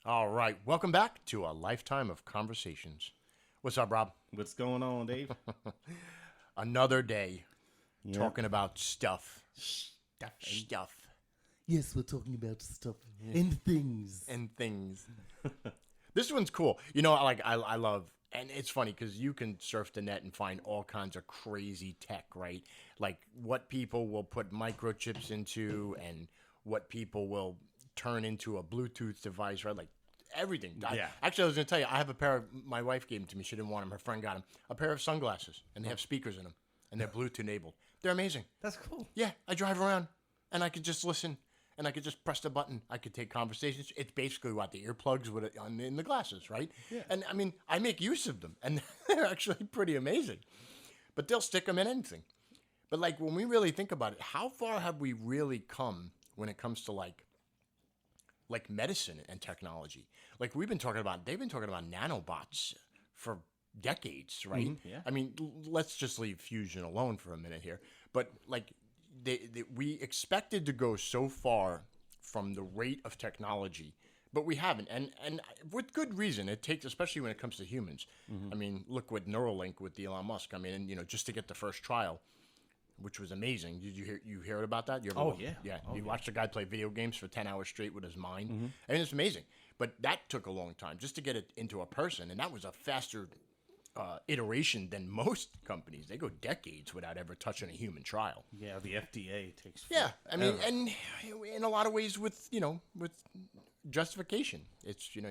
All right, welcome back to a lifetime of conversations. What's up, Rob? What's going on, Dave? Another day Yep. talking about stuff. Stuff. Yes, we're talking about stuff and things. And things. This one's cool. You know, I love, and it's funny because you can surf the net and find all kinds of crazy tech, right? Like what people will put microchips into, and what people will turn into a Bluetooth device, right? Like everything. Yeah. Actually, I was going to tell you, I have a pair of, my wife gave them to me. She didn't want them. Her friend got them. A pair of sunglasses, and they have speakers in them, and they're Bluetooth enabled. They're amazing. That's cool. Yeah, I drive around, and I could just listen, and I could just press the button. I could take conversations. It's basically what the earplugs with it in the glasses, right? Yeah. And I mean, I make use of them, and they're actually pretty amazing. But they'll stick them in anything. But like when we really think about it, how far have we really come when it comes to like medicine and technology? Like they've been talking about nanobots for decades, right? Mm-hmm, yeah. I mean, let's just leave fusion alone for a minute here. But like we expected to go so far from the rate of technology, but we haven't, and with good reason. It takes, especially when it comes to humans. I mean, look with Neuralink with Elon Musk. I mean, and, you know, just to get the first trial, which was amazing. Did you hear about that? You ever, Yeah. You watched a guy play video games for 10 hours straight with his mind. I mean, it's amazing. But that took a long time just to get it into a person, and that was a faster iteration than most companies. They go decades without ever touching a human trial. Yeah, the FDA takes. Yeah, I mean, forever. and in a lot of ways, with justification, it's you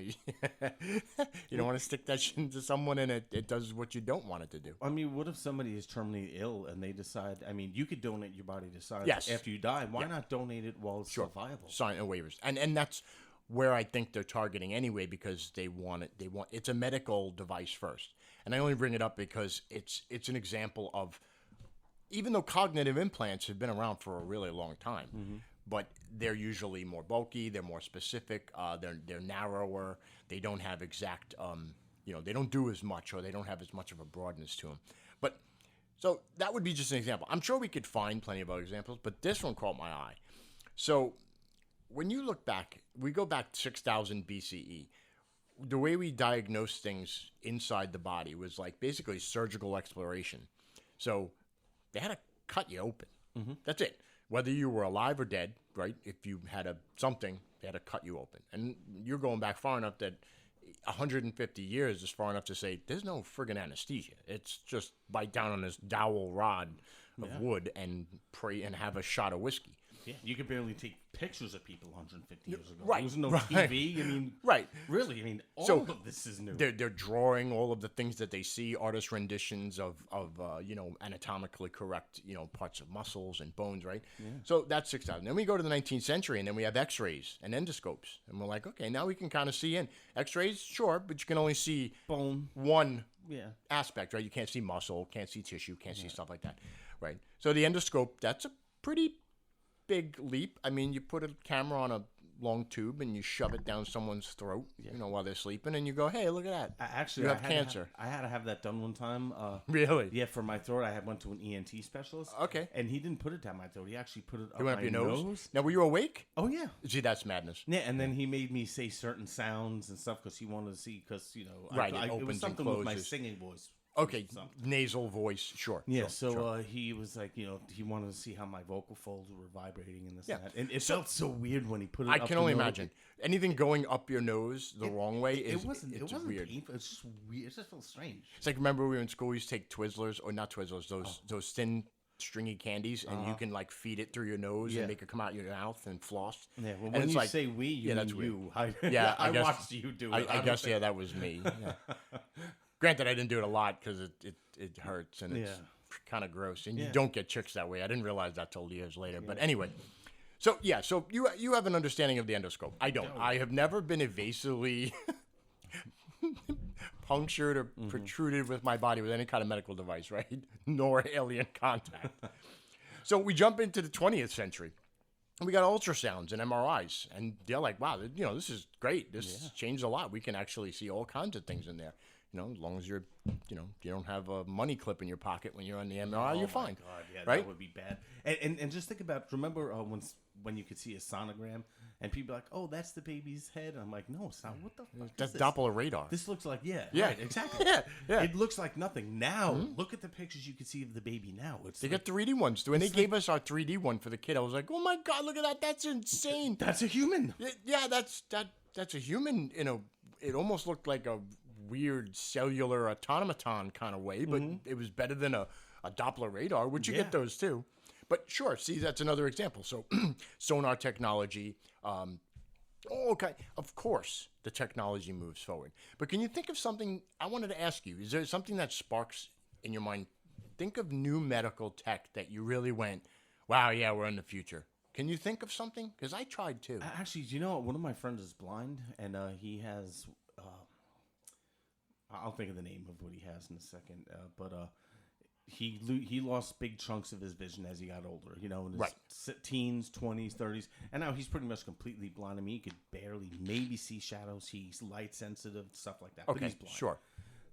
don't want to stick that shit into someone, and it does what you don't want it to do. I mean, what if somebody is terminally ill and they decide? I mean, you could donate your body to science Yes. after you die. Why not donate it while it's still viable? Sign waivers, and that's where I think they're targeting anyway, because they want it. It's a medical device first, and I only bring it up because it's an example of, even though cognitive implants have been around for a really long time, but they're usually more bulky, they're more specific, they're narrower, they don't have exact, they don't do as much, or they don't have as much of a broadness to them. But so that would be just an example. I'm sure we could find plenty of other examples, but this one caught my eye. So when you look back, we go back 6,000 BCE. The way we diagnosed things inside the body was like basically surgical exploration. So they had to cut you open. That's it. Whether you were alive or dead, right? If you had something, they had to cut you open. And you're going back far enough that 150 years is far enough to say there's no friggin' anesthesia. It's just bite down on this dowel rod of wood and pray and have a shot of whiskey. Yeah, you could barely take pictures of people 150 years ago. Right, There was no right. TV. I mean, Right. Really, I mean, all So, of this is new. They're drawing all of the things that they see, artist renditions of anatomically correct, parts of muscles and bones, right? So that's 6,000. Then we go to the 19th century, and then we have X-rays and endoscopes, and we're like, okay, now we can kind of see in. X-rays, sure, but you can only see Bone. one Yeah. aspect, right? You can't see muscle, can't see tissue, can't see stuff like that, right? So the endoscope, that's a pretty big leap. I mean, you put a camera on a long tube and you shove it down someone's throat, while they're sleeping, and you go, "Hey, look at that! Actually, you have I had to cancer." I had to have that done one time. Really? Yeah, for my throat, I went to an ENT specialist. Okay. And he didn't put it down my throat. He actually put it up You went my up your nose? Now, were you awake? Oh, yeah. See, that's madness. Yeah, and then he made me say certain sounds and stuff because he wanted to see, because, Right, it it opens was and something with my closes. singing voice. Okay, Something. nasal voice, sure. Yeah, sure, so sure. he was like, he wanted to see how my vocal folds were vibrating and this Yeah. and that. And it felt so weird when he put it I up can the only nose. imagine anything going up your nose the wrong way It is wasn't it's weird. weird. Painful. It's just weird. It just felt strange. It's like, remember we were in school, we used to take Twizzlers, or not Twizzlers, those thin stringy candies, and you can like feed it through your nose Yeah. and make it come out your mouth and floss. Yeah, well, And when it's you like, say we, you that's mean weird. you. I I guess- watched you do it. I guess, yeah, that was me. Yeah. Granted, I didn't do it a lot because it hurts and it's kind of gross, and you don't get chicks that way. I didn't realize that till years later. But anyway, so you have an understanding of the endoscope. I don't. I have never been evasively punctured or protruded with my body with any kind of medical device, right? Nor alien contact. So we jump into the 20th century. We got ultrasounds and MRIs, and they're like, wow, this is great. This changed a lot. We can actually see all kinds of things in there. as long as you don't have a money clip in your pocket when you're on the MRI, you're fine. Oh, my God, yeah, right? that would be bad. And just think about, remember when you could see a sonogram and people are like, oh, that's the baby's head. I'm like, no, it's not. What the fuck That's is this? Doppler radar. This looks like, yeah, Yeah. exactly. Yeah. It looks like nothing. Now, look at the pictures you can see of the baby now. It's They like, got 3D ones. When they gave us our 3D one for the kid, I was like, oh my God, look at that. That's insane. that's a human. Yeah, that's a human it almost looked like a weird cellular automaton kind of way, but it was better than a Doppler radar, which you get those too. But sure, see, that's another example. So sonar technology, okay, of course the technology moves forward. But can you think of something, I wanted to ask you, is there something that sparks in your mind? Think of new medical tech that you really went, wow, yeah, we're in the future. Can you think of something? Because I tried too. Actually, do you know, one of my friends is blind, and he has, I'll think of the name of what he has in a second, but he lost big chunks of his vision as he got older, in his teens, 20s, 30s, and now he's pretty much completely blind. I mean, he could barely maybe see shadows. He's light sensitive, stuff like that, but he's blind. Sure.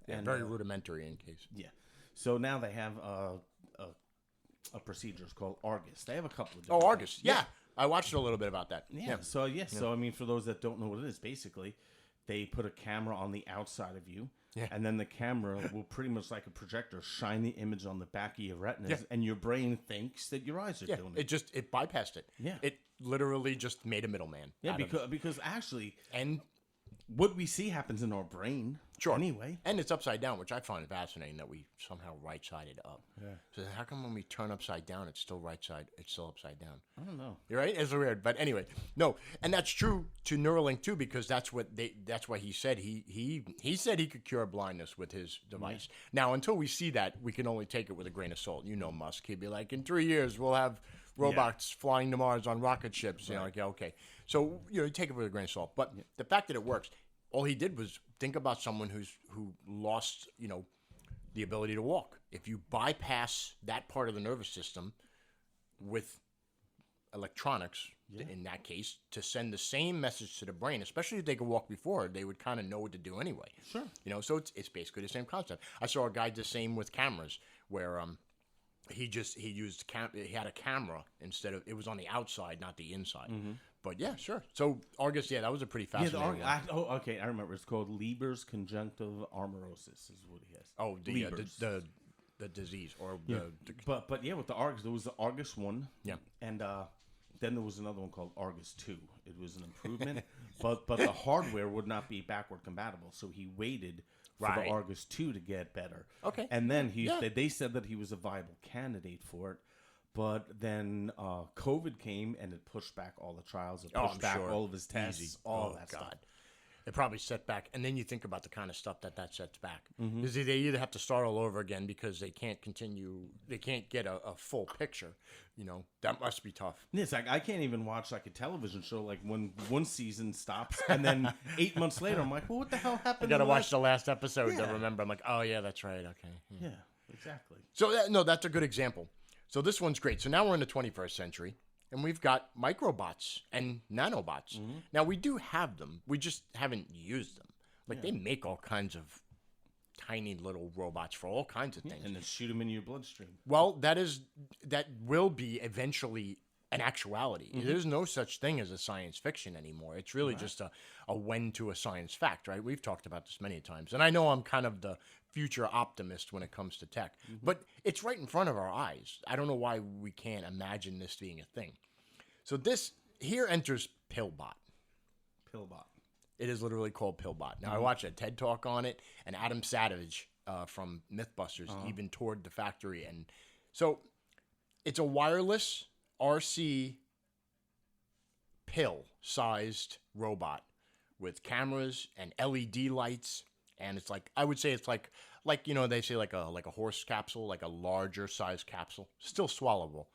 Yeah, And, very rudimentary in case. Yeah. So now they have a procedure. It's called Argus. They have a couple of different Argus. things. Yeah. I watched a little bit about that. Yeah. So I mean, for those that don't know what it is, basically, they put a camera on the outside of you, and then the camera will pretty much like a projector shine the image on the back of your retinas, and your brain thinks that your eyes are doing it. It bypassed it. Yeah. It literally just made a middleman. Yeah, because actually, and what we see happens in our brain. Sure. Anyway. And it's upside down, which I find fascinating that we somehow right-sided up. Yeah. So how come when we turn upside down, it's still upside down? I don't know. You're right. It's weird, but anyway, no, and that's true to Neuralink too, because that's what he said. He said he could cure blindness with his device. Now, until we see that, we can only take it with a grain of salt. Musk, he'd be like, in 3 years we'll have robots flying to Mars on rocket ships. Okay. So you take it with a grain of salt. But the fact that it works, all he did was think about someone who lost, the ability to walk. If you bypass that part of the nervous system with electronics, in that case, to send the same message to the brain, especially if they could walk before, they would kind of know what to do anyway. Sure. So it's basically the same concept. I saw a guy the same with cameras, where he had a camera instead of, it was on the outside, not the inside. But yeah, sure. So Argus, that was a pretty fascinating one. Okay, I remember. It's called Leber's conjunctive amaurosis is what he has. Oh, the disease or the But with the Argus, there was the Argus 1. Yeah. And then there was another one called Argus 2. It was an improvement, but the hardware would not be backward compatible, so he waited for the Argus 2 to get better. Okay. And then they said that he was a viable candidate for it. But then COVID came and it pushed back all the trials. It pushed back all of his tests, all that stuff. It probably set back. And then you think about the kind of stuff that sets back. Because they either have to start all over again because they can't continue, they can't get a full picture. That must be tough. It's like I can't even watch like a television show like when one season stops and then 8 months later I'm like, well, what the hell happened? I got to watch the last episode to remember. I'm like, oh, yeah, that's right. Okay. Yeah, exactly. So, that's a good example. So this one's great. So now we're in the 21st century, and we've got microbots and nanobots. Now, we do have them. We just haven't used them. Like, they make all kinds of tiny little robots for all kinds of things. And then shoot them in your bloodstream. Well, that will be eventually an actuality. There's no such thing as a science fiction anymore. It's really just a when to a science fact, right? We've talked about this many times. And I know I'm kind of the future optimist when it comes to tech, but it's right in front of our eyes. I don't know why we can't imagine this being a thing. So here enters PillBot. PillBot. It is literally called PillBot. Now, I watched a TED Talk on it, and Adam Savage from Mythbusters even toured the factory. And so it's a wireless RC pill-sized robot with cameras and LED lights. And it's like, I would say it's like they say like a horse capsule, like a larger size capsule, still swallowable.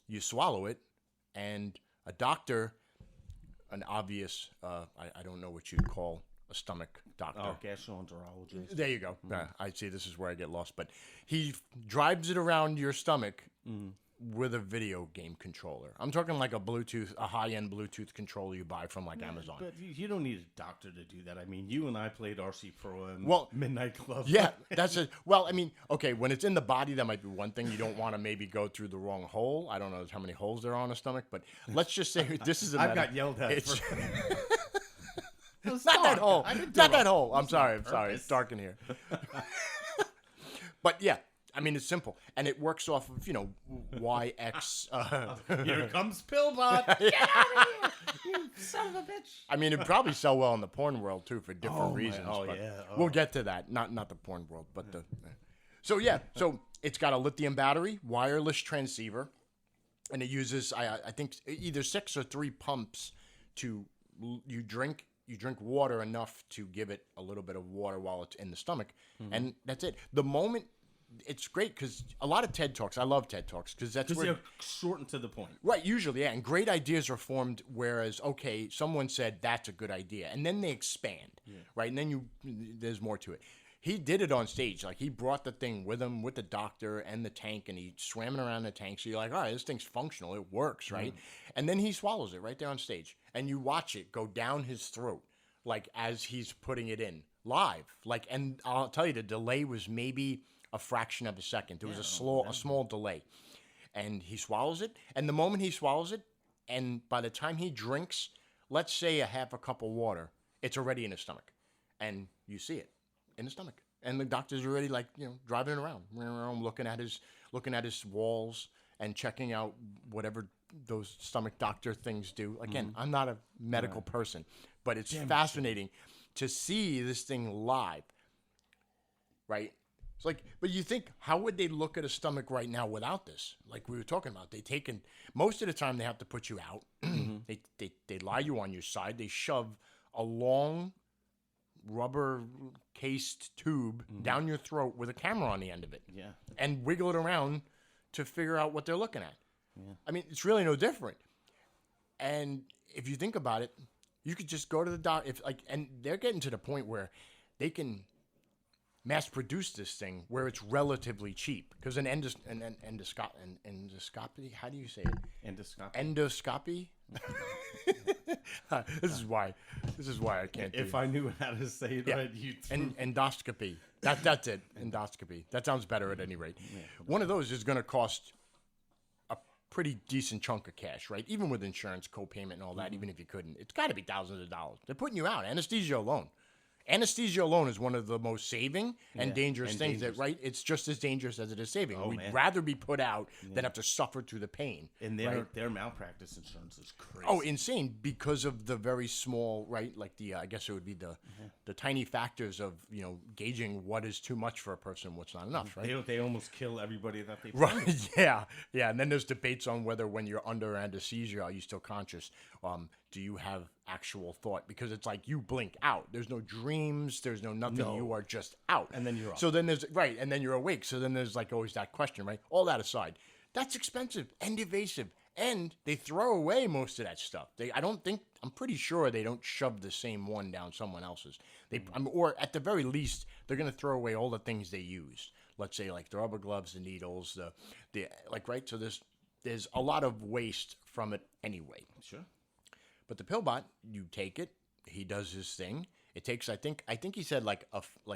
You swallow it, and a doctor, an obvious, I don't know what you'd call a stomach doctor. Oh, gastroenterologist. There you go. I see. This is where I get lost. But he drives it around your stomach with a video game controller. I'm talking like a high-end Bluetooth controller you buy from like Amazon. But you don't need a doctor to do that. I mean, you and I played RC Pro and Midnight Club. Yeah, that's it. Well, I mean, okay, when it's in the body, that might be one thing. You don't want to maybe go through the wrong hole. I don't know how many holes there are on a stomach, but let's just say this is a I've got yelled at for... Not that hole. Not that hole. I'm sorry. It's dark in here. But yeah, I mean, it's simple. And it works off of, YX. Here comes PillBot. Get out of here, you son of a bitch. I mean, it'd probably sell well in the porn world, too, for different reasons. But yeah. We'll get to that. Not the porn world, but the... So, yeah. So, it's got a lithium battery, wireless transceiver, and it uses, I think, either 6 or 3 pumps to... You drink water enough to give it a little bit of water while it's in the stomach, and that's it. The moment... It's great because a lot of TED Talks, I love TED Talks because they're short and to the point. Right, usually, yeah. And great ideas are formed whereas, okay, someone said that's a good idea. And then they expand, right? And then there's more to it. He did it on stage. Like, he brought the thing with him, with the doctor and the tank, and he swam it around the tank. So you're like, all right, this thing's functional. It works, right? And then he swallows it right there on stage. And you watch it go down his throat, like, as he's putting it in live. Like, and I'll tell you, the delay was maybe a fraction of a second. There was a small delay. And he swallows it. And the moment he swallows it, and by the time he drinks, let's say a half a cup of water, it's already in his stomach. And you see it in the stomach. And the doctor's already driving it around, looking at his walls and checking out whatever those stomach doctor things do. Again, I'm not a medical person, but it's fascinating to see this thing live. Right? It's like, but you think, how would they look at a stomach right now without this? Like we were talking about, most of the time they have to put you out. They lie you on your side. They shove a long rubber cased tube down your throat with a camera on the end of it. Yeah. And wiggle it around to figure out what they're looking at. Yeah. I mean, it's really no different. And if you think about it, you could just go to the doc and they're getting to the point where they can mass produce this thing where it's relatively cheap because an endoscopy. How do you say it? Endoscopy. This is why I can't. If I knew how to say it right, you. Endoscopy. That's it. Endoscopy. That sounds better at any rate. Yeah. One of those is going to cost a pretty decent chunk of cash, right? Even with insurance, co-payment, and all that. Even if you couldn't, it's got to be thousands of dollars. They're putting you out. Anesthesia alone. Anesthesia alone is one of the most saving and dangerous things. Right? It's just as dangerous as it is saving. We'd rather be put out than have to suffer through the pain. And their malpractice insurance is crazy. Oh, insane because of the very small, right? Like I guess it would be the tiny factors of gauging what is too much for a person, what's not enough, right? They almost kill everybody that they find. Right? Yeah. And then there's debates on whether when you're under anesthesia, are you still conscious? Do you have actual thought? Because it's like you blink out. There's no dreams. There's no nothing. No. You are just out. And then you're up. So then there's, right, and then you're awake. So then there's like always that question, right? All that aside, that's expensive and invasive. And they throw away most of that stuff. I'm pretty sure they don't shove the same one down someone else's. Or at the very least, they're going to throw away all the things they use. Let's say like the rubber gloves, the needles, right? So there's a lot of waste from it anyway. Sure. But the PillBot, you take it, he does his thing. It takes, I think he said like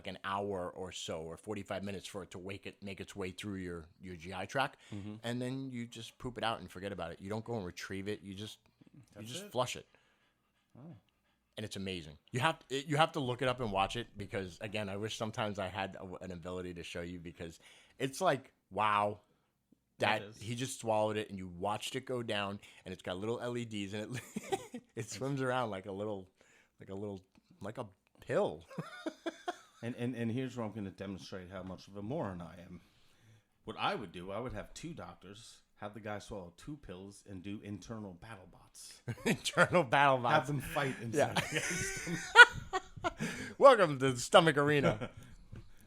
an hour or so, or 45 minutes for it to make its way through your GI tract, and then you just poop it out and forget about it. You don't go and retrieve it. You just flush it. Oh. And it's amazing. You have to look it up and watch it because again, I wish sometimes I had an ability to show you because it's like wow. That he just swallowed it and you watched it go down and it's got little LEDs and it swims around like a pill. and here's where I'm going to demonstrate how much of a moron I am. What I would do, I would have 2 doctors, have the guy swallow 2 pills and do internal battle bots. Internal battle bots. Have them fight inside. Yeah. Welcome to the stomach arena.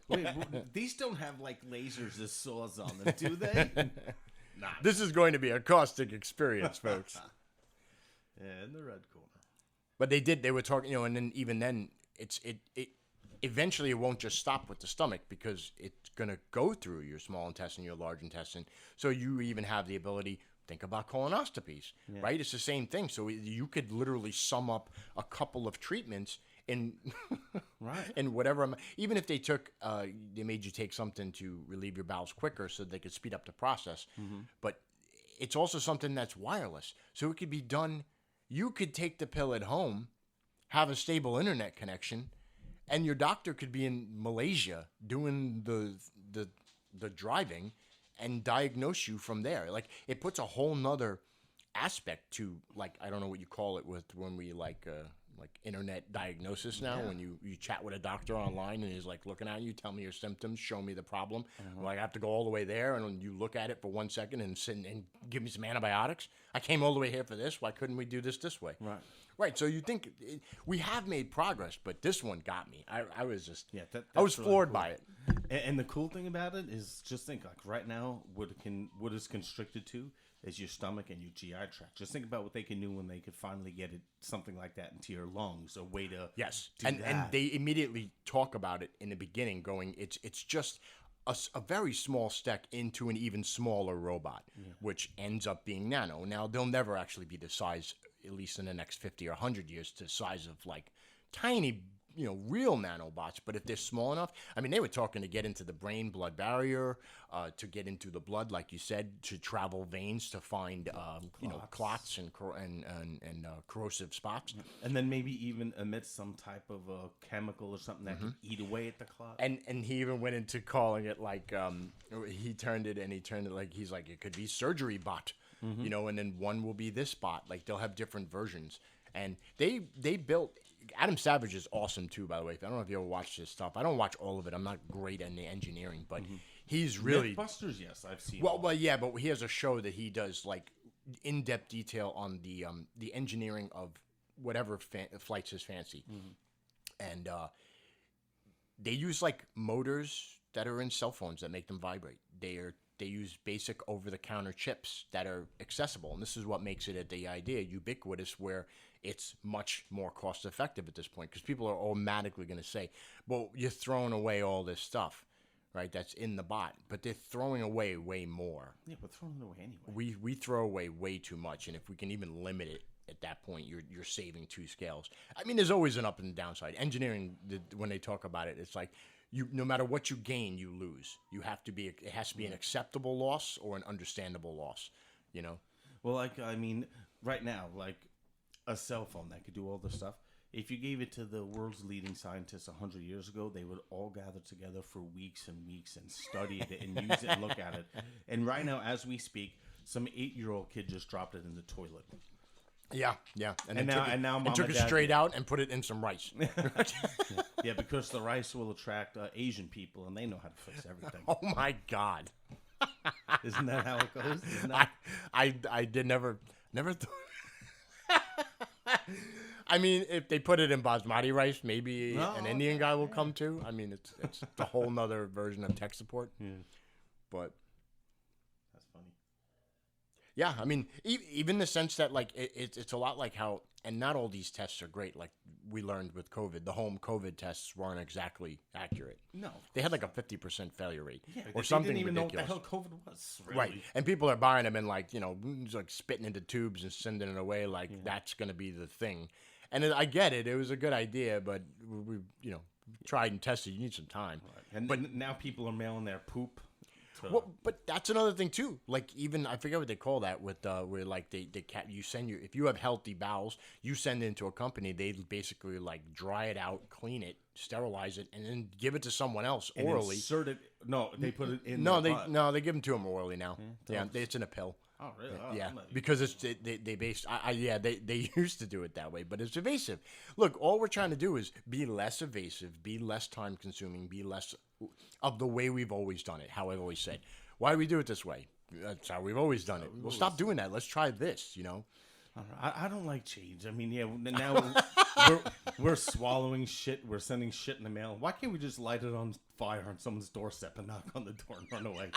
Wait, these don't have like lasers as saws on them, do they? Nah. This is going to be a caustic experience, folks. Yeah, in the red corner. But they were talking, and then even then, eventually it won't just stop with the stomach because it's going to go through your small intestine, your large intestine. So you even have the ability, think about colonoscopies, right? It's the same thing. So you could literally sum up a couple of treatments in in whatever, even if they made you take something to relieve your bowels quicker so they could speed up the process. But it's also something that's wireless. So it could be done. You could take the pill at home, have a stable internet connection, and your doctor could be in Malaysia doing the driving and diagnose you from there. Like, it puts a whole nother aspect to, like, I don't know what you call it with when we like internet diagnosis now, when you chat with a doctor online and he's like looking at you, tell me your symptoms, show me the problem. Like, I have to go all the way there, and you look at it for 1 second and sit and give me some antibiotics. I came all the way here for this. Why couldn't we do this way? Right. So you think we have made progress, but this one got me. I was just I was really floored cool. by it. And the cool thing about it is, just think, like, right now, what is constricted to is your stomach and your GI tract. Just think about what they can do when they could finally get something like that into your lungs. A way to and they immediately talk about it in the beginning, going, it's just a very small step into an even smaller robot, which ends up being nano. Now, they'll never actually be the size, at least in the next 50 or 100 years, to the size of like tiny, real nanobots. But if they're small enough, I mean, they were talking to get into the brain-blood barrier, to get into the blood, like you said, to travel veins to find, clots and corrosive spots. And then maybe even emit some type of a chemical or something that could eat away at the clot. And he even went into calling it like, he turned it like, he's like, it could be surgery bot, and then one will be this bot. Like, they'll have different versions. And they built, Adam Savage is awesome too, by the way. I don't know if you ever watched his stuff. I don't watch all of it. I'm not great in the engineering, but he's really... Mythbusters, yes, I've seen. Well, yeah, but he has a show that he does, like, in-depth detail on the engineering of whatever flights his fancy. And they use, like, motors that are in cell phones that make them vibrate. They use basic over-the-counter chips that are accessible, and this is what makes it the idea ubiquitous, where it's much more cost-effective at this point, because people are automatically going to say, well, you're throwing away all this stuff, right, that's in the bot, but they're throwing away way more. Yeah, we're throwing it away anyway. We throw away way too much, and if we can even limit it at that point, you're saving two scales. I mean, there's always an up and downside. Engineering, when they talk about it, it's like, no matter what you gain, you lose. It has to be an acceptable loss or an understandable loss, Well, like, I mean, right now, like a cell phone that could do all this stuff. If you gave it to the world's leading scientists 100 years ago, they would all gather together for weeks and weeks and study it and use it and look at it. And right now, as we speak, some 8-year-old kid just dropped it in the toilet. Yeah. And now Mom took and it Dad straight out and put it in some rice. Yeah, because the rice will attract Asian people, and they know how to fix everything. Oh my God! Isn't that how it goes? I did never thought. I mean, if they put it in basmati rice, maybe an Indian guy will come too. I mean, it's a whole nother version of tech support. Yeah. But That's funny. yeah, I mean, even the sense that, like, it's a lot like how, and not all these tests are great. Like, we learned with COVID, the home COVID tests weren't exactly accurate. No. They had like a 50% failure rate, or something didn't even ridiculous. know what the hell COVID was. Really. Right, and people are buying them and, like, like spitting into tubes and sending it away like that's going to be the thing. And I get it; it was a good idea, but we tried and tested. You need some time. Right. But now people are mailing their poop. Well, but that's another thing too. Like, even I forget what they call that with where, like, you send if you have healthy bowels, you send it into a company. They basically, like, dry it out, clean it, sterilize it, and then give it to someone else and orally. Insert it. No, they put it in. They give them to them orally now. Yeah, it's in a pill. Oh, really? Oh, yeah, because they used to do it that way, but it's evasive. Look, all we're trying to do is be less evasive, be less time consuming, be less of the way we've always done it. How I've always said, why do we do it this way? That's how we've always done it. Well, stop doing that. Let's try this. I don't like change. I mean, now we're swallowing shit. We're sending shit in the mail. Why can't we just light it on fire on someone's doorstep and knock on the door and run away?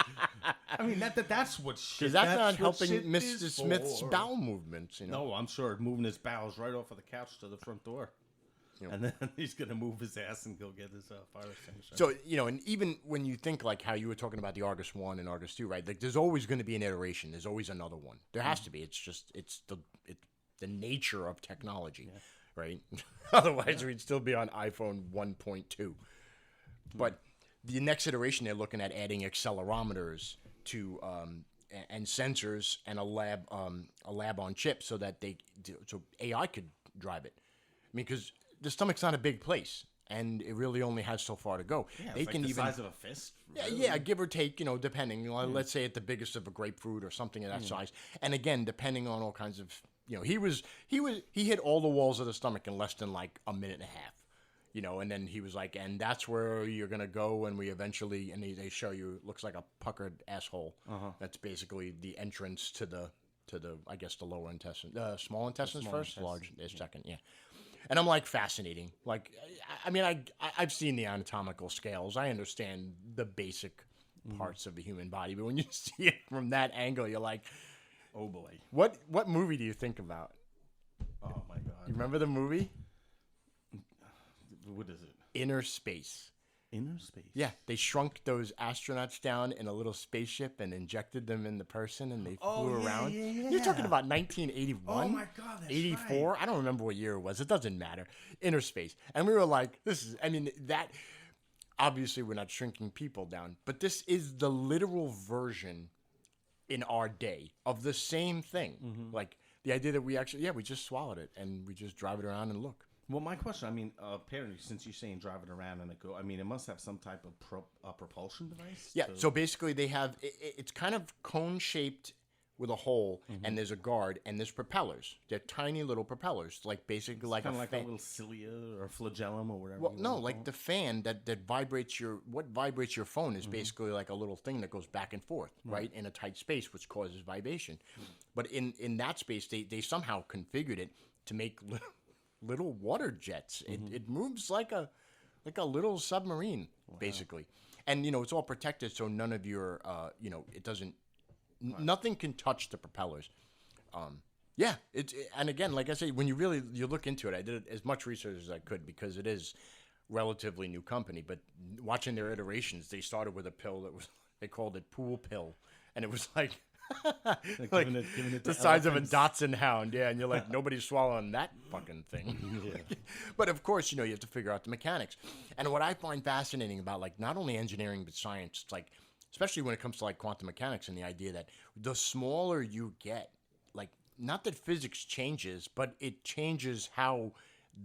I mean, that's what shit. Because that's not helping Mr. Smith's bowel movements. No, I'm sure moving his bowels right off of the couch to the front door. And then he's gonna move his ass and go get his fire extinguisher. So, and even when you think like how you were talking about the Argus 1 and Argus 2, right? Like there's always going to be an iteration. There's always another one. There has to be. It's the nature of technology, right? Otherwise, we'd still be on iPhone 1.2. But the next iteration, they're looking at adding accelerometers to and sensors and a lab on chip so that so AI could drive it. I mean, because the stomach's not a big place, and it really only has so far to go. Yeah, they it's can like the even size of a fist. really. Yeah, give or take, depending. Let's say at the biggest of a grapefruit or something of that size. And again, depending on all kinds of, he hit all the walls of the stomach in less than like a minute and a half. And then he was like, and that's where you're gonna go, and we eventually, and they show you, it looks like a puckered asshole. That's basically the entrance to the I guess the lower intestine, small intestines first, large is second, yeah. And I'm like, fascinating. Like, I mean, I've seen the anatomical scales. I understand the basic parts of the human body, but when you see it from that angle, you're like, oh boy, what movie do you think about? Oh my god, you remember the movie? What is it? Inner Space. Inner Space. Yeah, they shrunk those astronauts down in a little spaceship and injected them in the person, and they flew around. Yeah. You're talking about 1981? Oh my god, that's 84? right. I don't remember what year it was. It doesn't matter. Inner Space. And we were like, that, obviously we're not shrinking people down, but this is the literal version in our day of the same thing. Like the idea that we actually, we just swallowed it and we just drive it around and look. Well, my question, apparently, since you're saying drive it around and it must have some type of propulsion device? Yeah, so basically they have, it's kind of cone-shaped with a hole, and there's a guard, and there's propellers. They're tiny little propellers, like basically like kind a of like fan. a little cilia or flagellum or whatever. Well, no, like the fan that vibrates what vibrates your phone is basically like a little thing that goes back and forth, right, in a tight space, which causes vibration. But in that space, they somehow configured it to make little water jets. It moves like a little submarine, basically. And, it's all protected, so none of your, it doesn't, nothing can touch the propellers. And again, like I say, when you look into it, I did as much research as I could because it is relatively new company, but watching their iterations, they started with a pill they called it pool pill, and it was like, giving it the size of a Dachshund hound, and you're like, nobody's swallowing that fucking thing. But of course, you have to figure out the mechanics. And what I find fascinating about like not only engineering but science, it's like, especially when it comes to like quantum mechanics and the idea that the smaller you get, like not that physics changes, but it changes how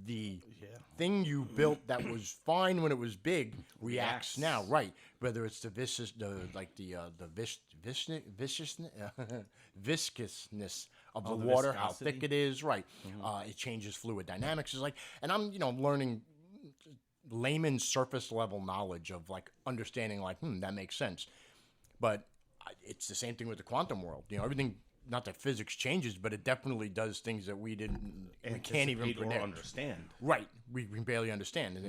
the thing you built that was fine when it was big reacts now, right? Whether it's the viscousness of the water, how thick it is, right? It changes fluid dynamics. Is like, and I'm learning layman's surface level knowledge of like understanding like that makes sense, but it's the same thing with the quantum world. Everything. Not that physics changes, but it definitely does things that we can't even predict. Or understand. Right, we can barely understand,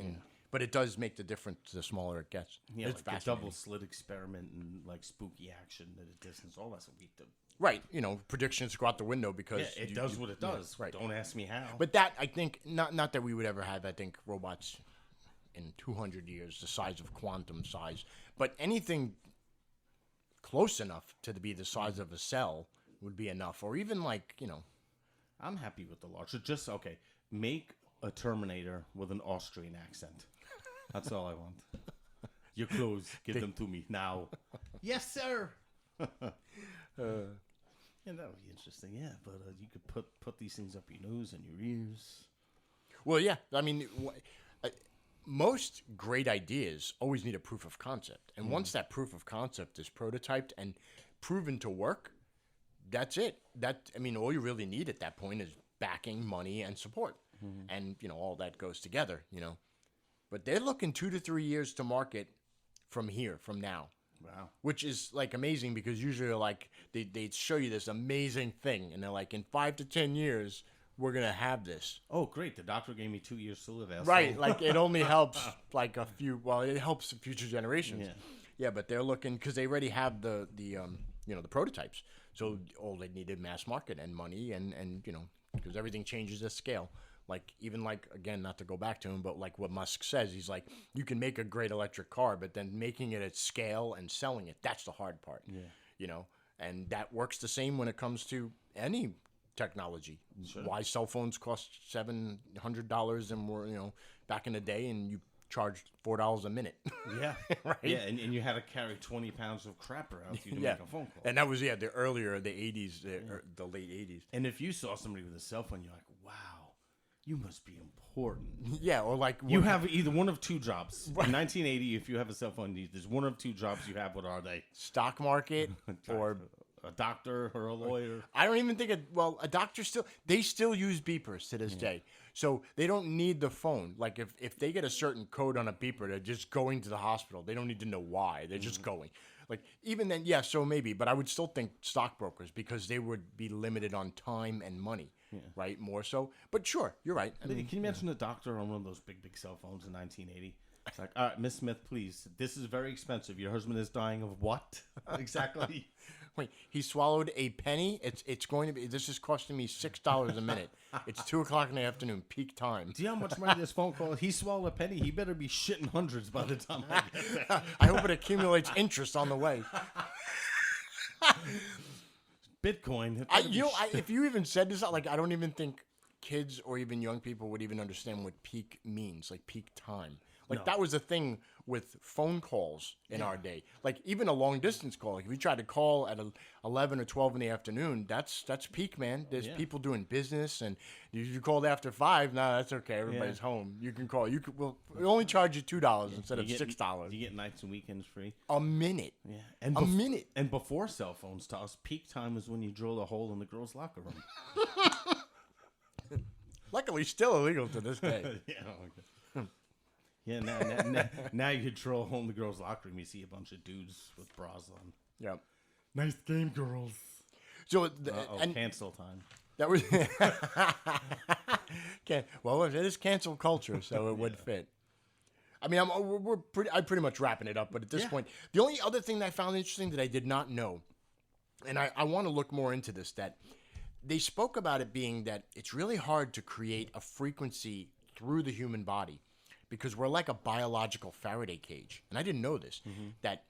but it does make the difference the smaller it gets. Yeah, it's like the double slit experiment and like spooky action at a distance. All that's what we do. Right, predictions go out the window because it does what it does. Right. Don't ask me how. But that I think not that we would ever have. I think robots in 200 years the size of quantum size, but anything close enough to be the size of a cell would be enough, or even like I'm happy with the large. So just make a Terminator with an Austrian accent. That's all I want. Your clothes, give them to me now. Yes, sir. Yeah, that would be interesting. Yeah, but you could put these things up your nose and your ears. Well, yeah. I mean, most great ideas always need a proof of concept, and once that proof of concept is prototyped and proven to work, that's it. All you really need at that point is backing, money, and support. And, all that goes together, But they're looking 2 to 3 years to market from now. Wow. Which is, like, amazing because usually, like, they show you this amazing thing. And they're like, in 5 to 10 years, we're going to have this. Oh, great. The doctor gave me 2 years to live. Right. Like, it only helps, like, it helps future generations. Yeah, but they're looking, because they already have the prototypes. So all they needed mass market and money and because everything changes at scale. Like, even like, again, not to go back to him, but like what Musk says, he's like, you can make a great electric car, but then making it at scale and selling it, that's the hard part. Yeah. You know, and that works the same when it comes to any technology. Sure. Why cell phones cost $700 and more, you know, back in the day, and you charged $4 a minute. Yeah. Right? Yeah, and you had to carry 20 pounds of crap around you to make a phone call. And that was, the 80s, the late 80s. And if you saw somebody with a cell phone, you're like, wow, you must be important. Yeah, or like... You have either one of two jobs. In 1980, if you have a cell phone, there's one of two jobs you have. What are they? Stock market or... A doctor or a lawyer. I don't even think a doctor they still use beepers to this day. So they don't need the phone. Like if they get a certain code on a beeper, they're just going to the hospital. They don't need to know why. They're just going. Like even then, yeah, so maybe, but I would still think stockbrokers because they would be limited on time and money, right? More so. But sure, you're right. I mean, can you imagine a doctor on one of those big cell phones in 1980? It's like, all right, Miss Smith, please. This is very expensive. Your husband is dying of what? Exactly. Wait, he swallowed a penny. It's going to be. This is costing me $6 a minute. It's 2:00 in the afternoon, peak time. Do you know how much money this phone call? He swallowed a penny. He better be shitting hundreds by the time I get there. I hope it accumulates interest on the way. Bitcoin. If you even said this, like I don't even think kids or even young people would even understand what peak means, like peak time. Like that was a thing with phone calls in our day. Like even a long distance call. Like if you tried to call at 11 or 12 in the afternoon, that's peak, man. There's people doing business, and if you called after 5, that's okay. Everybody's home. You can call. We'll only charge you $2 instead of $6. You get nights and weekends free. A minute. Yeah, and a minute. And before cell phones, to us, peak time is when you drill a hole in the girls' locker room. Luckily, still illegal to this day. Yeah. Okay. Yeah, now you drill a hole in the girls' locker room. You see a bunch of dudes with bras on. Yeah. Nice game, girls. So and cancel time. That was well, it is cancel culture, so it would fit. I mean, I'm pretty much wrapping it up, but at this point, the only other thing that I found interesting that I did not know, and I want to look more into this, that they spoke about it being that it's really hard to create a frequency through the human body. Because we're like a biological Faraday cage. And I didn't know this, that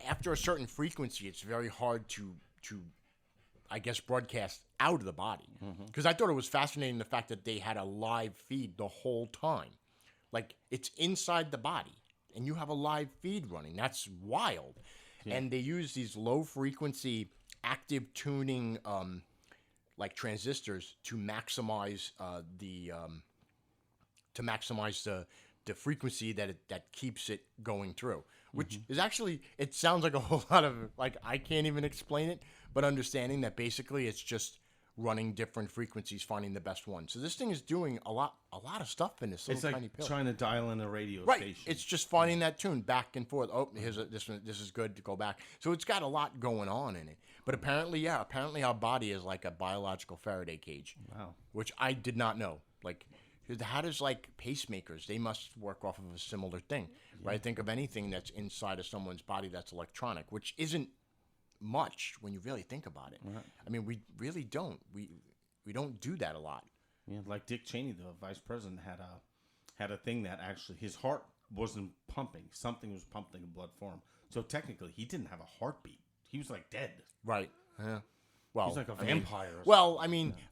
after a certain frequency, it's very hard to I guess, broadcast out of the body. Because I thought it was fascinating the fact that they had a live feed the whole time. Like, it's inside the body, and you have a live feed running. That's wild. Yeah. And they use these low-frequency active tuning, like transistors, to maximize the frequency that keeps it going through, which is actually, it sounds like a whole lot of, like, I can't even explain it, but understanding that basically it's just running different frequencies, finding the best one. So this thing is doing a lot of stuff in this little tiny pill. It's like trying to dial in a radio station. It's just finding that tune back and forth. Oh, this is good to go back. So it's got a lot going on in it. But apparently our body is like a biological Faraday cage. Wow. Which I did not know. Like, how does, like, pacemakers, they must work off of a similar thing, right? Think of anything that's inside of someone's body that's electronic, which isn't much when you really think about it. Right. I mean, we really don't. We don't do that a lot. Yeah, like Dick Cheney, the vice president, had a thing that actually his heart wasn't pumping. Something was pumping blood for him. So technically, he didn't have a heartbeat. He was like dead. Right. Yeah. Well, he's like a vampire.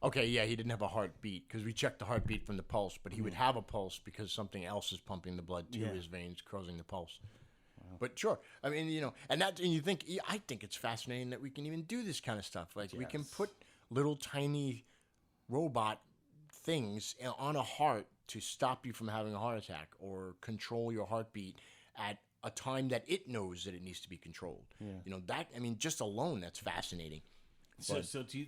Okay, yeah, he didn't have a heartbeat because we checked the heartbeat from the pulse, but he would have a pulse because something else is pumping the blood to his veins, causing the pulse. Wow. But sure, I mean, and you think, I think it's fascinating that we can even do this kind of stuff. Like, we can put little tiny robot things on a heart to stop you from having a heart attack or control your heartbeat at a time that it knows that it needs to be controlled. Yeah. That, I mean, just alone, that's fascinating. So do you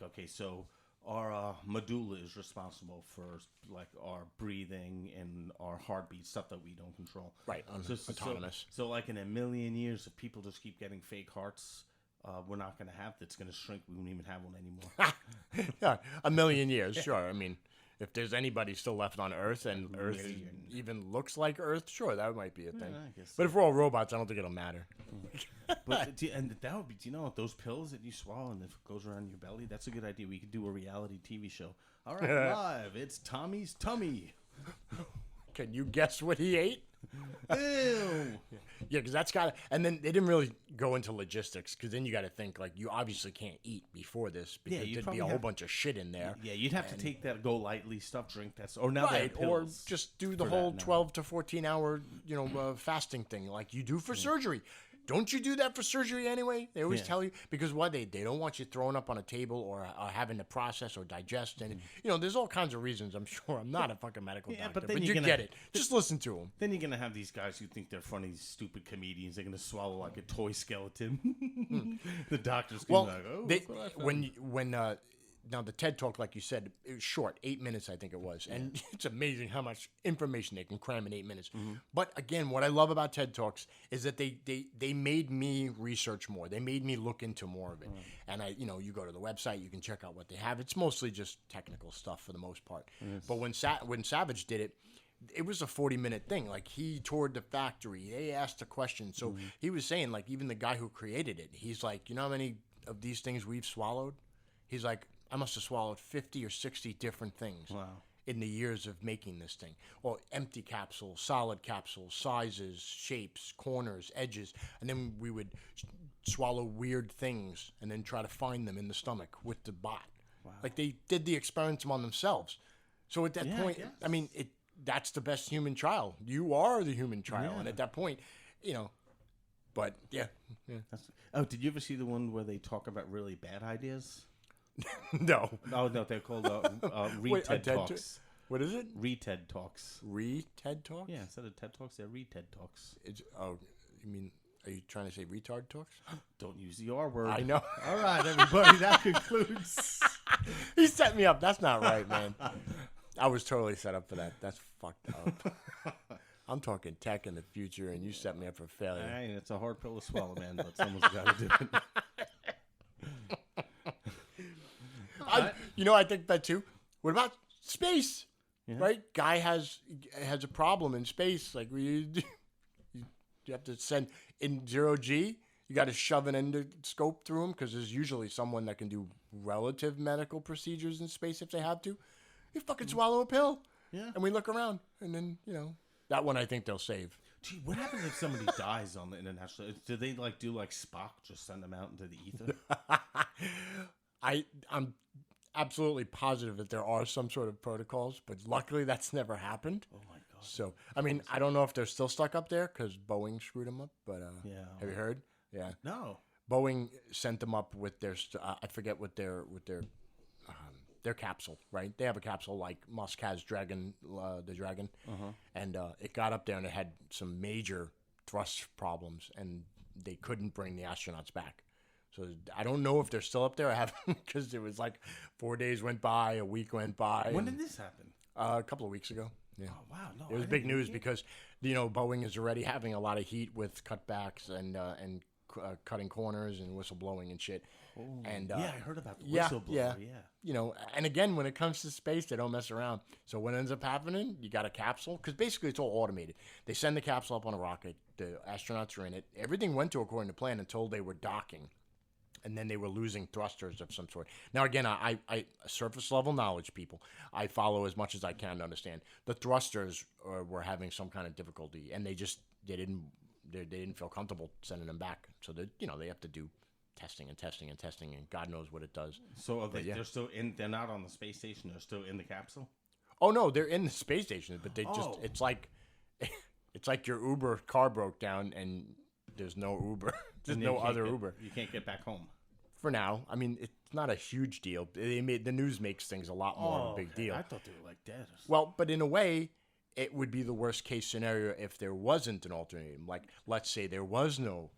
okay? So our medulla is responsible for like our breathing and our heartbeat, stuff that we don't control. Right, autonomous. So like in a million years, if people just keep getting fake hearts, we're not going to have. It's going to shrink. We won't even have one anymore. Yeah, a million years. Sure. I mean, if there's anybody still left on Earth and Earth even looks like Earth, sure, that might be a thing. I guess but if we're all robots, I don't think it'll matter. But and that would be. Do you know those pills that you swallow and it goes around your belly? That's a good idea. We could do a reality TV show. All right, live. It's Tommy's tummy. Can you guess what he ate? Ew. Yeah, because that's got to... And then they didn't really go into logistics, because then you got to think, like, you obviously can't eat before this, because there'd be a whole bunch of shit in there. Yeah, you'd have to take that go lightly stuff, drink that... Or now they have or pills just do the whole 12 to 14-hour, fasting thing, like you do for surgery. Don't you do that for surgery anyway? They always tell you, because why they don't want you throwing up on a table or having to process or digest, and there's all kinds of reasons. I'm sure I'm not a fucking medical doctor, but you get it. Just listen to them. Then you're gonna have these guys who think they're funny, stupid comedians. They're gonna swallow like a toy skeleton. The doctor's gonna be like, "Oh, now the TED Talk, like you said, it was short, 8 minutes, I think it was, and it's amazing how much information they can cram in 8 minutes. But again, what I love about TED Talks is that they made me research more. They made me look into more of it. And you go to the website, you can check out what they have. It's mostly just technical stuff for the most part. But when Savage did it, it was a 40-minute thing. Like, he toured the factory. They asked a question. So he was saying, like, even the guy who created it, he's like, you know how many of these things we've swallowed? He's like, I must have swallowed 50 or 60 different things in the years of making this thing. Or empty capsules, solid capsules, sizes, shapes, corners, edges. And then we would swallow weird things and then try to find them in the stomach with the bot. Wow. Like, they did the experiments on themselves. So at that point, I mean, that's the best human trial. You are the human trial. And at that point, but yeah. Did you ever see the one where they talk about really bad ideas? No. Oh, no, they're called Re-TED Talks. What is it? Re-TED Talks. Re-TED Talks? Yeah, instead of TED Talks, they're Re-TED Talks. You mean, are you trying to say retard talks? Don't use the R word. I know. All right, everybody, that concludes. He set me up. That's not right, man. I was totally set up for that. That's fucked up. I'm talking tech in the future, and you set me up for failure. Hey, it's a hard pill to swallow, man, but someone's got to do it. I think that too. What about space? Yeah. Right? Guy has a problem in space. Like, you have to send in 0G. You got to shove an endoscope through him, because there's usually someone that can do relative medical procedures in space if they have to. You fucking swallow a pill. Yeah. And we look around, and then, that one I think they'll save. Gee, what happens if somebody dies on the international? Do they do like Spock, just send them out into the ether? I'm absolutely positive that there are some sort of protocols, but luckily that's never happened. Oh my god! So I mean, I don't know if they're still stuck up there because Boeing screwed them up. But have you heard? Yeah. No. Boeing sent them up with their I forget what their capsule. Right? They have a capsule like Musk has the Dragon, and it got up there and it had some major thrust problems, and they couldn't bring the astronauts back. So I don't know if they're still up there. I haven't, because it was like 4 days went by, a week went by. When did this happen? A couple of weeks ago. Yeah. Oh, wow. No, it was big news because, Boeing is already having a lot of heat with cutbacks and cutting corners and whistleblowing and shit. Oh, and I heard about the whistleblower. Yeah. And again, when it comes to space, they don't mess around. So what ends up happening, you got a capsule, because basically it's all automated. They send the capsule up on a rocket. The astronauts are in it. Everything went to according to plan until they were docking. And then they were losing thrusters of some sort. Now, again, I surface level knowledge, people. I follow as much as I can to understand. The thrusters were having some kind of difficulty, and they didn't feel comfortable sending them back. So they have to do testing, and God knows what it does. So they're still in? They're not on the space station. They're still in the capsule. Oh no, they're in the space station, but they it's like your Uber car broke down and there's no Uber. There's no other Uber. You can't get back home. For now. I mean, it's not a huge deal. The news makes things a lot more of a big deal. I thought they were like dead. Well, but in a way, it would be the worst case scenario if there wasn't an alternative. Like, let's say there was no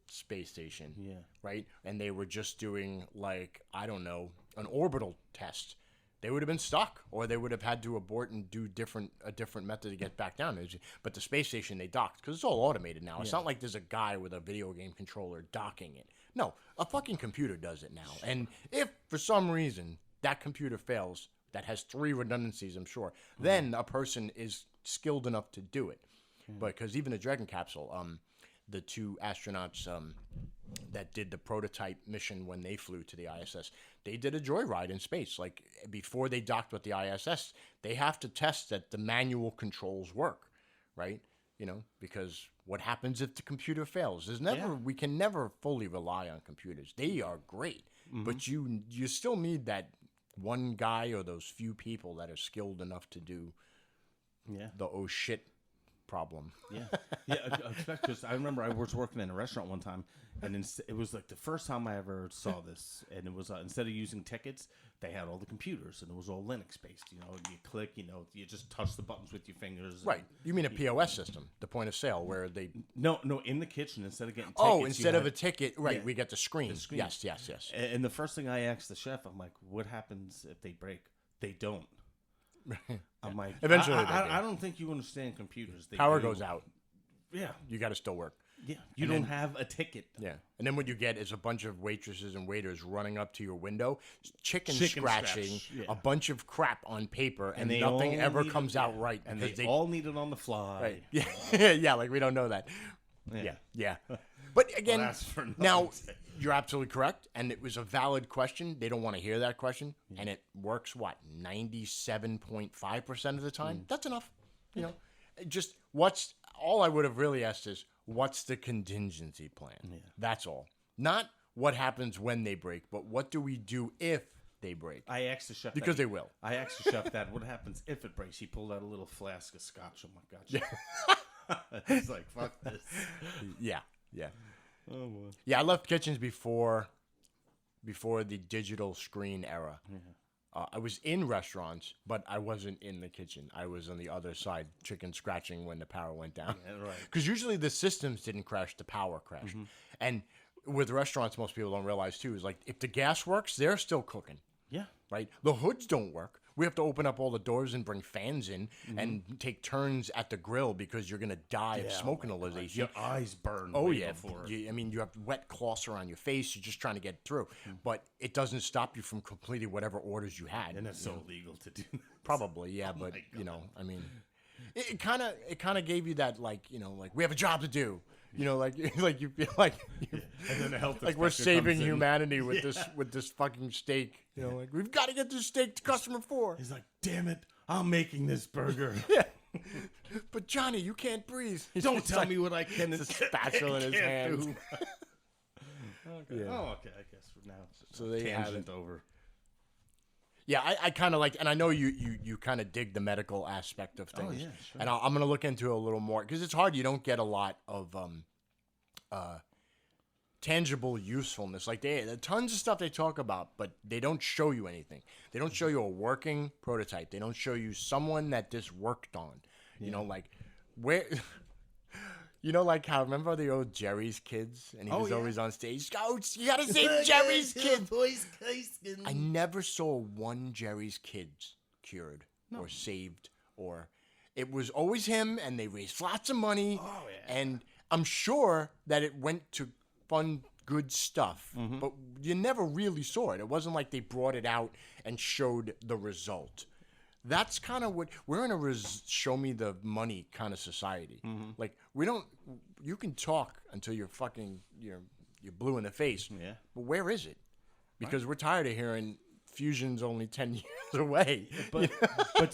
space station. Yeah. Right? And they were just doing, like, I don't know, an orbital test. They would have been stuck, or they would have had to abort and do a different method to get back down. But the space station, they docked, because it's all automated now. It's not like there's a guy with a video game controller docking it. No, a fucking computer does it now. And if, for some reason, that computer fails, that has 3 redundancies, I'm sure, then a person is skilled enough to do it. But because even the Dragon capsule, the 2 astronauts that did the prototype mission when they flew to the ISS, they did a joyride in space. Like before they docked with the ISS, they have to test that the manual controls work, right? You know, because what happens if the computer fails? We can never fully rely on computers. They are great, but you still need that one guy or those few people that are skilled enough to do the oh shit problem. Because I remember I was working in a restaurant one time, and it was like the first time I ever saw this, and it was instead of using tickets, they had all the computers, and it was all Linux based. You know, you click, you know, you just touch the buttons with your fingers. Right. You mean a POS system, the point of sale, where they... No, in the kitchen, instead of getting tickets... Oh, instead of a ticket, right, we get the screen. Yes. And the first thing I asked the chef, I'm like, what happens if they break? They don't. I'm like, eventually I don't think you understand computers. Power goes out. Yeah. You got to still work. Yeah. You don't have a ticket. Yeah. And then what you get is a bunch of waitresses and waiters running up to your window, chicken scratching, a bunch of crap on paper, and nothing ever comes out right. And they all need it on the fly. Right. Yeah. Yeah, like we don't know that. Yeah. But again, now you're absolutely correct, and it was a valid question. They don't want to hear that question, and it works, 97.5% of the time? That's enough. You know, just all I would have really asked is, what's the contingency plan? Yeah. That's all. Not what happens when they break, but what do we do if they break? I asked the chef because they will. I asked the chef that. What happens if it breaks? He pulled out a little flask of scotch. Oh my god! Yeah. He's like, fuck this. Yeah. Oh boy. Yeah, I left kitchens before the digital screen era. I was in restaurants, but I wasn't in the kitchen. I was on the other side, chicken scratching when the power went down. Yeah, right. Because usually the systems didn't crash, the power crashed. And with restaurants, most people don't realize too, is like if the gas works, they're still cooking. Yeah. Right? The hoods don't work. We have to open up all the doors and bring fans in and take turns at the grill because you're going to die of smoke inhalation. Your eyes burn. Oh, yeah. You have wet cloths around your face. You're just trying to get through. But it doesn't stop you from completing whatever orders you had. And it's so illegal to do that. Probably, yeah. But, you know, I mean, it kind of gave you that, like, you know, like, we have a job to do. You know, like you feel like, and then the health like we're saving humanity with this fucking steak. You know, like we've got to get this steak to customer 4. He's like, damn it, I'm making this burger. Yeah, but Johnny, you can't breathe. Don't tell me what I can. It's a spatula in his hands. Okay. Yeah. Oh, okay. I guess for now. So they have it over. Yeah, I kind of like, and I know you kind of dig the medical aspect of things. Oh, yeah, sure. And I'm going to look into it a little more because it's hard. You don't get a lot of tangible usefulness. Like there are tons of stuff they talk about, but they don't show you anything. They don't show you a working prototype. They don't show you someone that this worked on. Yeah. You know, like where... You know, like how, remember the old Jerry's Kids? And he was always on stage. Oh, you gotta save Jerry's Kids. I never saw one Jerry's Kids cured or saved, or it was always him, and they raised lots of money. Oh, yeah. And I'm sure that it went to fund good stuff, but you never really saw it. It wasn't like they brought it out and showed the result. That's kind of what we're in a show me the money kind of society. Like we don't, you can talk until you're blue in the face. Yeah. But where is it? Because we're tired of hearing fusion's only 10 years away. But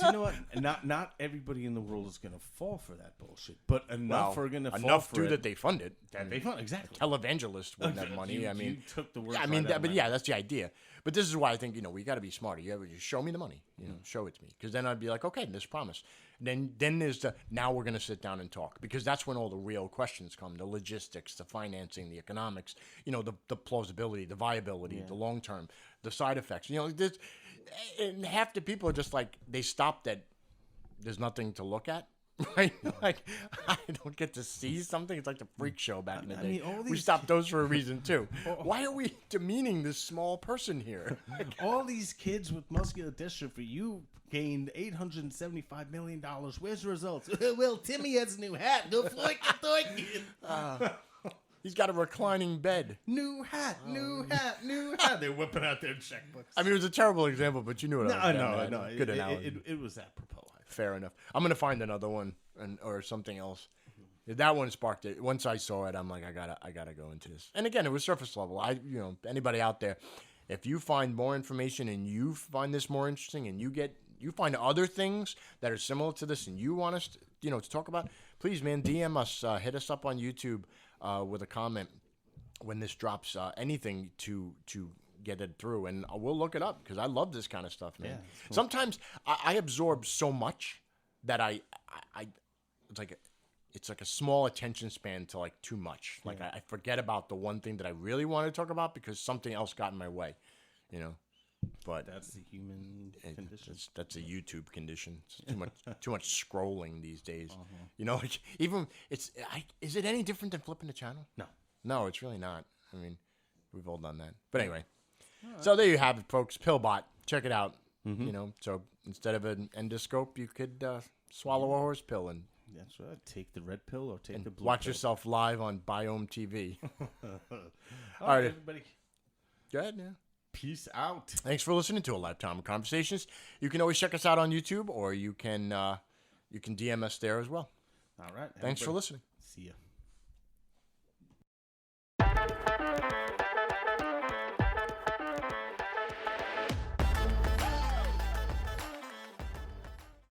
you know what? Not everybody in the world is going to fall for that bullshit. But enough are going to fall enough for it. that they fund it. That they fund exactly. Televangelists wouldn't have money. You took the word. That's the idea. But this is why I think we got to be smarter. You show me the money. Show it to me, because then I'd be like, okay, this promise. Then there's now we're going to sit down and talk, because that's when all the real questions come: the logistics, the financing, the economics. The plausibility, the viability, the long term, the side effects. And half the people are just like, they stop that. There's nothing to look at. Right? Like, I don't get to see something. It's like the freak show back in the day. We stopped those for a reason, too. Why are we demeaning this small person here? All these kids with muscular dystrophy, you gained $875 million. Where's the results? Well, Timmy has a new hat. Go floik. He's got a reclining bed. New hat, new hat, new hat. They're whipping out their checkbooks. I mean, it was a terrible example, but you knew what I was No, getting no, at. no. Good analogy. It was apropos. Fair enough. I'm gonna find another one or something else. That one sparked it. Once I saw it, I'm like, I gotta go into this. And again, it was surface level. Anybody out there, if you find more information and you find this more interesting, and you find other things that are similar to this, and you want us, to talk about, please, man, DM us, hit us up on YouTube with a comment when this drops. Anything to get it through, and we'll look it up because I love this kind of stuff, man. Yeah, cool. Sometimes I absorb so much that I it's like a small attention span to like too much. Like I forget about the one thing that I really want to talk about because something else got in my way, But That's the human condition. That's a YouTube condition. It's too much scrolling these days. Like even is it any different than flipping the channel? No, it's really not. I mean, we've all done that. But anyway, so there you have it, folks. PillBot, check it out. So instead of an endoscope, you could swallow a horse pill and That's right. Take the red pill or take the blue watch pill. yourself live on Biome TV. All right, everybody. Go ahead, yeah. Peace out. Thanks for listening to A Lifetime of Conversations. You can always check us out on YouTube, or you can DM us there as well. All right. Thanks for listening. See ya.